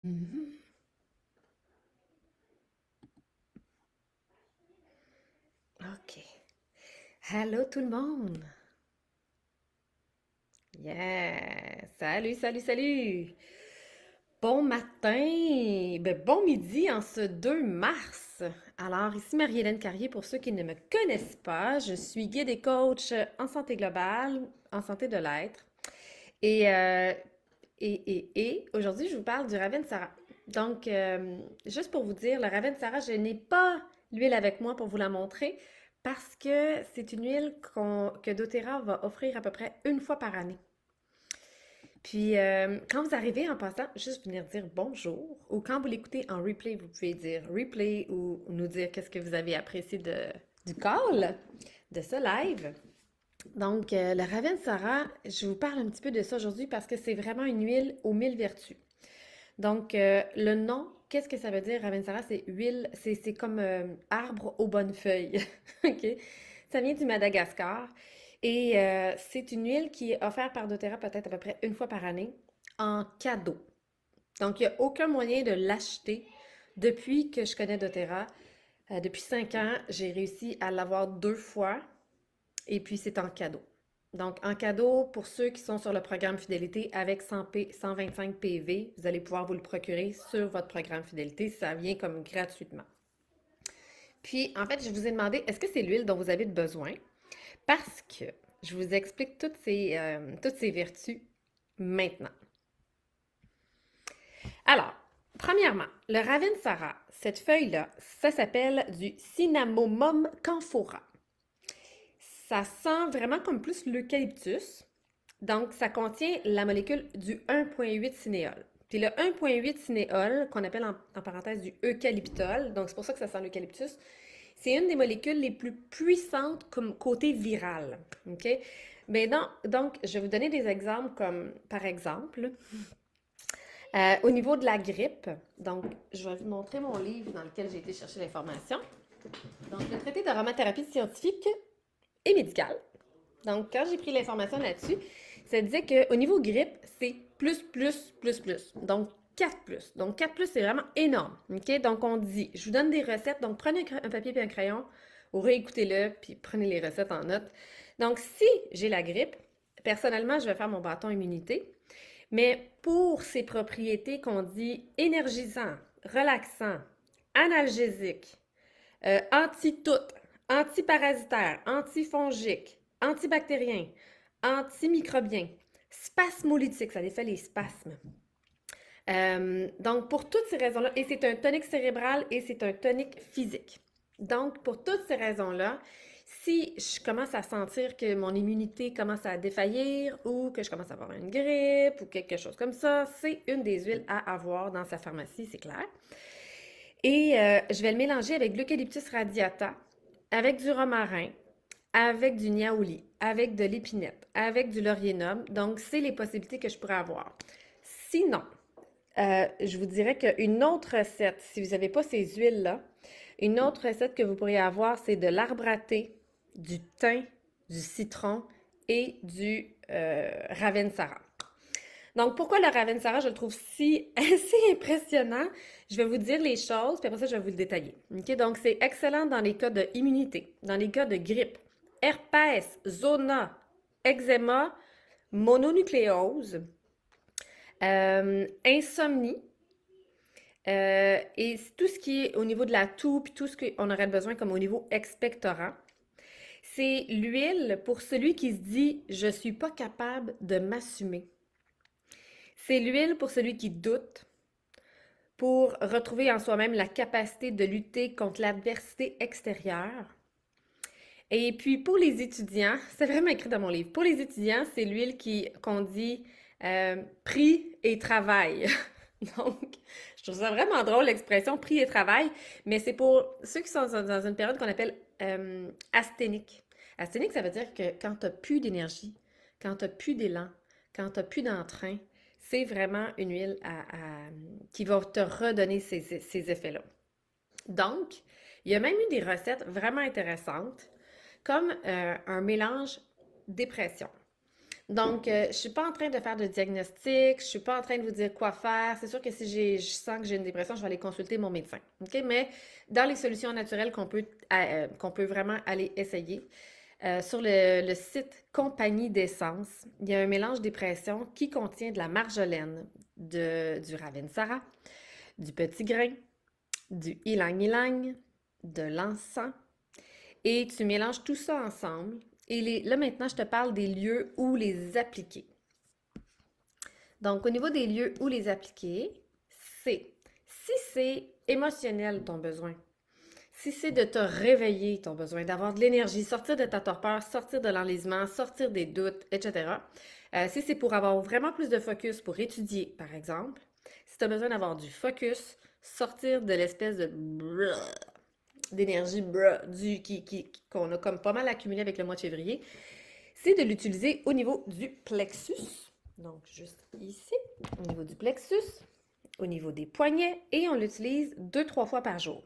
Mhm. OK. Hello tout le monde. Yeah. Salut, salut, salut. Bon matin. Bon midi en ce 2 mars. Alors, ici Marie-Hélène Carrier, pour ceux qui ne me connaissent pas, je suis guide et coach en santé globale, en santé de l'être. Et, euh, et aujourd'hui, je vous parle du Ravensara. Donc, juste pour vous dire, le Ravensara, je n'ai pas l'huile avec moi pour vous la montrer parce que c'est une huile que doTERRA va offrir à peu près une fois par année. Puis, quand vous arrivez en passant, juste venir dire bonjour, ou quand vous l'écoutez en replay, vous pouvez dire replay ou nous dire qu'est-ce que vous avez apprécié du call, de ce live. Donc, le Ravensara, je vous parle un petit peu de ça aujourd'hui parce que c'est vraiment une huile aux 1000 vertus. Donc, le nom, qu'est-ce que ça veut dire, Ravensara? C'est huile, c'est comme arbre aux bonnes feuilles. OK? Ça vient du Madagascar. Et c'est une huile qui est offerte par doTERRA peut-être à peu près une fois par année en cadeau. Donc, il n'y a aucun moyen de l'acheter depuis que je connais doTERRA. Depuis 5 ans, j'ai réussi à l'avoir 2 fois et puis c'est en cadeau. Donc, en cadeau, pour ceux qui sont sur le programme Fidélité avec 125 PV, vous allez pouvoir vous le procurer sur votre programme Fidélité. Ça vient comme gratuitement. Puis, en fait, je vous ai demandé, est-ce que c'est l'huile dont vous avez besoin? Parce que je vous explique toutes ces vertus maintenant. Alors, premièrement, le Ravensara, cette feuille-là, ça s'appelle du Cinnamomum camphora. Ça sent vraiment comme plus l'eucalyptus. Donc, ça contient la molécule du 1,8 cinéol. Puis le 1,8 cinéol, qu'on appelle en parenthèse du eucalyptol, donc c'est pour ça que ça sent l'eucalyptus, c'est une des molécules les plus puissantes comme côté viral. OK? Mais non, donc, je vais vous donner des exemples comme, par exemple, au niveau de la grippe, donc, je vais vous montrer mon livre dans lequel j'ai été chercher l'information. Donc, le traité d'aromathérapie scientifique et médicale. Donc, quand j'ai pris l'information là-dessus, ça disait qu'au niveau grippe, c'est plus, plus, plus, plus. Donc, 4 plus. Donc, 4 plus, c'est vraiment énorme. OK? Donc, on dit, je vous donne des recettes. Donc, prenez un papier et un crayon ou réécoutez-le, puis prenez les recettes en note. Donc, si j'ai la grippe, personnellement, je vais faire mon bâton immunité. Mais pour ses propriétés qu'on dit énergisant, relaxant, analgésique, anti-tout, antiparasitaire, antifongique, antibactérien, antimicrobien, spasmolytique, ça défait les spasmes. Donc, pour toutes ces raisons-là, et c'est un tonique cérébral et c'est un tonique physique. Donc, pour toutes ces raisons-là, si je commence à sentir que mon immunité commence à défaillir ou que je commence à avoir une grippe ou quelque chose comme ça, c'est une des huiles à avoir dans sa pharmacie, c'est clair. Et je vais le mélanger avec de l'eucalyptus radiata, avec du romarin, avec du niaouli, avec de l'épinette, avec du laurier noble. Donc, c'est les possibilités que je pourrais avoir. Sinon, je vous dirais qu'une autre recette, si vous n'avez pas ces huiles-là, une autre recette que vous pourriez avoir, c'est de l'arbre à thé, du thym, du citron et du ravensara. Donc, pourquoi le Ravensara, je le trouve si assez impressionnant? Je vais vous dire les choses, puis après ça, je vais vous le détailler. OK? Donc, c'est excellent dans les cas d'immunité, dans les cas de grippe, herpès, zona, eczéma, mononucléose, insomnie, et tout ce qui est au niveau de la toux, puis tout ce qu'on aurait besoin comme au niveau expectorant. C'est l'huile pour celui qui se dit je suis pas capable de m'assumer. C'est l'huile pour celui qui doute, pour retrouver en soi-même la capacité de lutter contre l'adversité extérieure. Et puis pour les étudiants, c'est vraiment écrit dans mon livre, pour les étudiants, c'est l'huile qu'on dit prix et travail. Donc, je trouve ça vraiment drôle l'expression prix et travail, mais c'est pour ceux qui sont dans une période qu'on appelle asthénique. Asthénique, ça veut dire que quand tu n'as plus d'énergie, quand tu n'as plus d'élan, quand tu n'as plus d'entrain, c'est vraiment une huile qui va te redonner ces effets-là. Donc, il y a même eu des recettes vraiment intéressantes, comme un mélange dépression. Donc, je suis pas en train de faire de diagnostic, je suis pas en train de vous dire quoi faire. C'est sûr que si je sens que j'ai une dépression, je vais aller consulter mon médecin. OK? Mais dans les solutions naturelles qu'on peut vraiment aller essayer, sur le site Compagnie d'essence, il y a un mélange dépression qui contient de la marjolaine, du ravensara, du petit grain, du ylang-ylang, de l'encens, et tu mélanges tout ça ensemble. Et là, maintenant, je te parle des lieux où les appliquer. Donc, au niveau des lieux où les appliquer, si c'est émotionnel ton besoin, si c'est de te réveiller ton besoin, d'avoir de l'énergie, sortir de ta torpeur, sortir de l'enlisement, sortir des doutes, etc. Si c'est pour avoir vraiment plus de focus pour étudier, par exemple, si tu as besoin d'avoir du focus, sortir de l'espèce de d'énergie qu'on a comme pas mal accumulé avec le mois de février, c'est de l'utiliser au niveau du plexus. Donc, juste ici, au niveau du plexus, au niveau des poignets, et on l'utilise 2-3 fois par jour.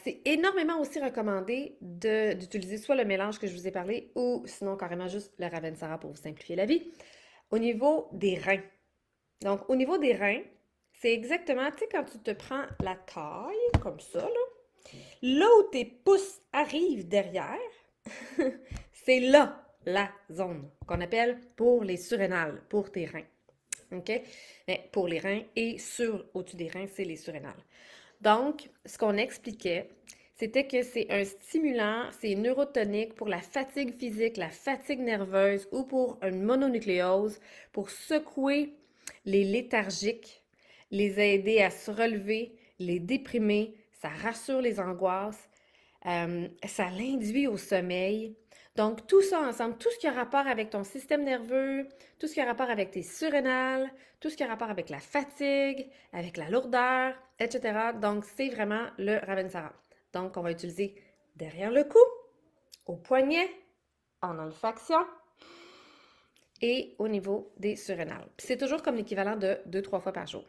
C'est énormément aussi recommandé d'utiliser soit le mélange que je vous ai parlé ou sinon carrément juste le ravensara pour vous simplifier la vie. Au niveau des reins. Donc, au niveau des reins, c'est exactement, tu sais, quand tu te prends la taille, comme ça, là où tes pouces arrivent derrière, c'est là la zone qu'on appelle pour les surrénales, pour tes reins. OK? Mais pour les reins et au-dessus des reins, c'est les surrénales. Donc, ce qu'on expliquait, c'était que c'est un stimulant, c'est neurotonique pour la fatigue physique, la fatigue nerveuse ou pour une mononucléose, pour secouer les léthargiques, les aider à se relever, les déprimer, ça rassure les angoisses, ça l'induit au sommeil. Donc, tout ça ensemble, tout ce qui a rapport avec ton système nerveux, tout ce qui a rapport avec tes surrénales, tout ce qui a rapport avec la fatigue, avec la lourdeur, etc. Donc, c'est vraiment le ravensara. Donc, on va utiliser derrière le cou, au poignet, en olfaction et au niveau des surrénales. Puis c'est toujours comme l'équivalent de 2-3 fois par jour.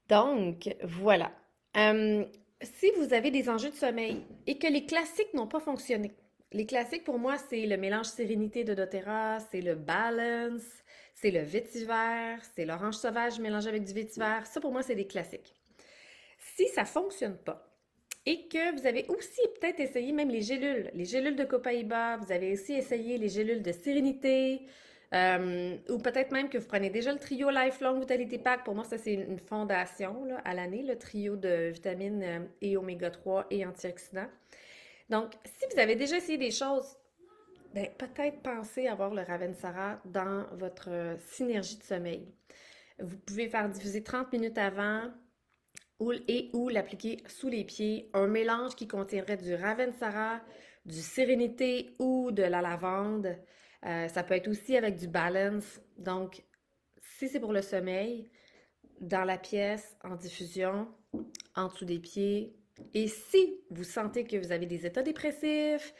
Donc, voilà. Si vous avez des enjeux de sommeil et que les classiques n'ont pas fonctionné, les classiques pour moi, c'est le mélange sérénité de doTERRA, c'est le balance, c'est le vétiver, c'est l'orange sauvage mélangé avec du vétiver. Ça, pour moi, c'est des classiques. Si ça ne fonctionne pas et que vous avez aussi peut-être essayé même les gélules de Copaiba, vous avez aussi essayé les gélules de sérénité, ou peut-être même que vous prenez déjà le trio Lifelong Vitality Pack. Pour moi, ça, c'est une fondation là, à l'année, le trio de vitamines et oméga 3 et antioxydants. Donc, si vous avez déjà essayé des choses, ben, peut-être pensez avoir le ravensara dans votre synergie de sommeil. Vous pouvez faire diffuser 30 minutes avant ou l'appliquer sous les pieds. Un mélange qui contiendrait du ravensara, du sérénité ou de la lavande. Ça peut être aussi avec du balance. Donc, si c'est pour le sommeil, dans la pièce, en diffusion, en dessous des pieds. Et si vous sentez que vous avez des états dépressifs,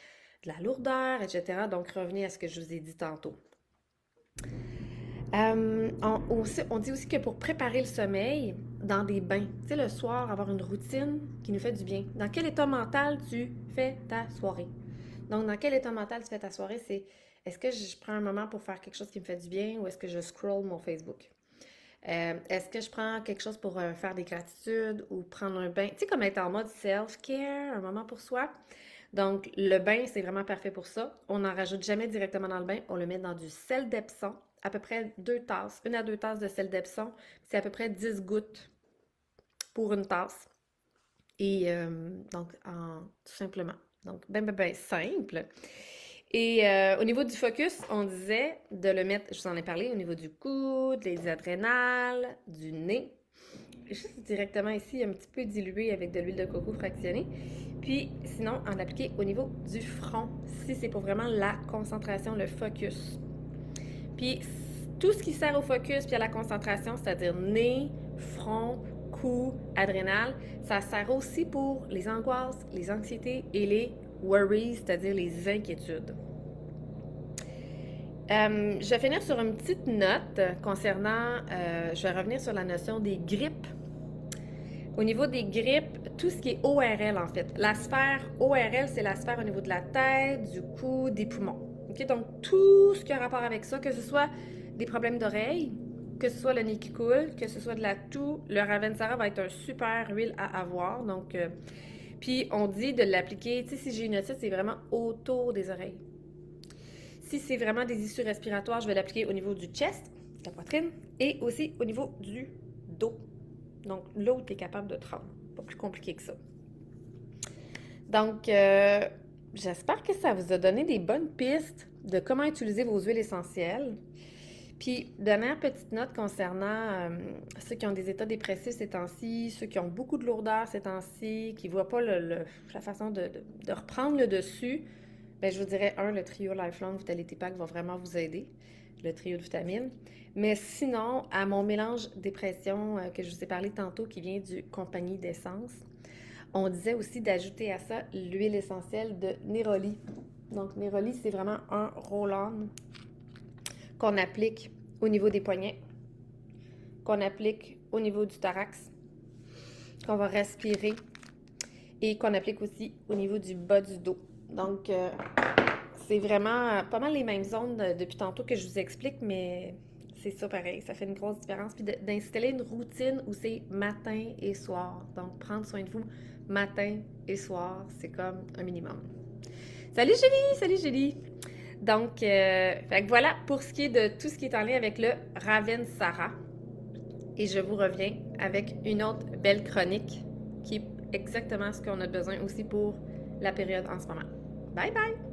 de la lourdeur, etc., donc revenez à ce que je vous ai dit tantôt. On dit aussi que pour préparer le sommeil, dans des bains, tu sais, le soir, avoir une routine qui nous fait du bien. Dans quel état mental tu fais ta soirée? Donc, dans quel état mental tu fais ta soirée? C'est est-ce que je prends un moment pour faire quelque chose qui me fait du bien ou est-ce que je scroll mon Facebook? Est-ce que je prends quelque chose pour faire des gratitudes ou prendre un bain? Tu sais, comme être en mode self-care, un moment pour soi. Donc, le bain, c'est vraiment parfait pour ça. On n'en rajoute jamais directement dans le bain. On le met dans du sel d'Epsom, à peu près 2 tasses, 1 à 2 tasses de sel d'Epsom. C'est à peu près 10 gouttes pour une tasse. Et donc, tout simplement. Donc, ben simple. Et au niveau du focus, on disait de le mettre, je vous en ai parlé, au niveau du coude, des adrénales, du nez. Juste directement ici, un petit peu dilué avec de l'huile de coco fractionnée. Puis sinon, en appliquer au niveau du front, si c'est pour vraiment la concentration, le focus. Puis tout ce qui sert au focus puis à la concentration, c'est-à-dire nez, front, cou, adrénale, ça sert aussi pour les angoisses, les anxiétés et les worries, c'est-à-dire les inquiétudes. Je vais finir sur une petite note concernant, je vais revenir sur la notion des grippes. Au niveau des grippes, tout ce qui est ORL en fait. La sphère ORL, c'est la sphère au niveau de la tête, du cou, des poumons. OK? Donc, tout ce qui a rapport avec ça, que ce soit des problèmes d'oreilles, que ce soit le nez qui coule, que ce soit de la toux, le Ravensara va être un super huile à avoir. Donc, puis on dit de l'appliquer, tu sais, si j'ai une otite, c'est vraiment autour des oreilles. Si c'est vraiment des issues respiratoires, je vais l'appliquer au niveau du chest, de la poitrine, et aussi au niveau du dos. Donc, là où tu es capable de te rendre. Pas plus compliqué que ça. Donc, j'espère que ça vous a donné des bonnes pistes de comment utiliser vos huiles essentielles. Puis, dernière petite note concernant ceux qui ont des états dépressifs ces temps-ci, ceux qui ont beaucoup de lourdeur ces temps-ci, qui ne voient pas la façon de reprendre le dessus, bien, je vous dirais, le trio Lifelong Vitality Pack va vraiment vous aider, le trio de vitamines. Mais sinon, à mon mélange dépression que je vous ai parlé tantôt, qui vient du Compagnie d'essence, on disait aussi d'ajouter à ça l'huile essentielle de Neroli. Donc, Neroli, c'est vraiment un roll-on qu'on applique au niveau des poignets, qu'on applique au niveau du thorax, qu'on va respirer et qu'on applique aussi au niveau du bas du dos. Donc, c'est vraiment pas mal les mêmes zones depuis tantôt que je vous explique, mais c'est ça pareil, ça fait une grosse différence. Puis d'installer une routine où c'est matin et soir. Donc, prendre soin de vous matin et soir, c'est comme un minimum. Salut Julie! Salut Julie! Donc, fait que voilà pour ce qui est de tout ce qui est en lien avec le Ravensara. Et je vous reviens avec une autre belle chronique qui est exactement ce qu'on a besoin aussi pour la période en ce moment. Bye bye!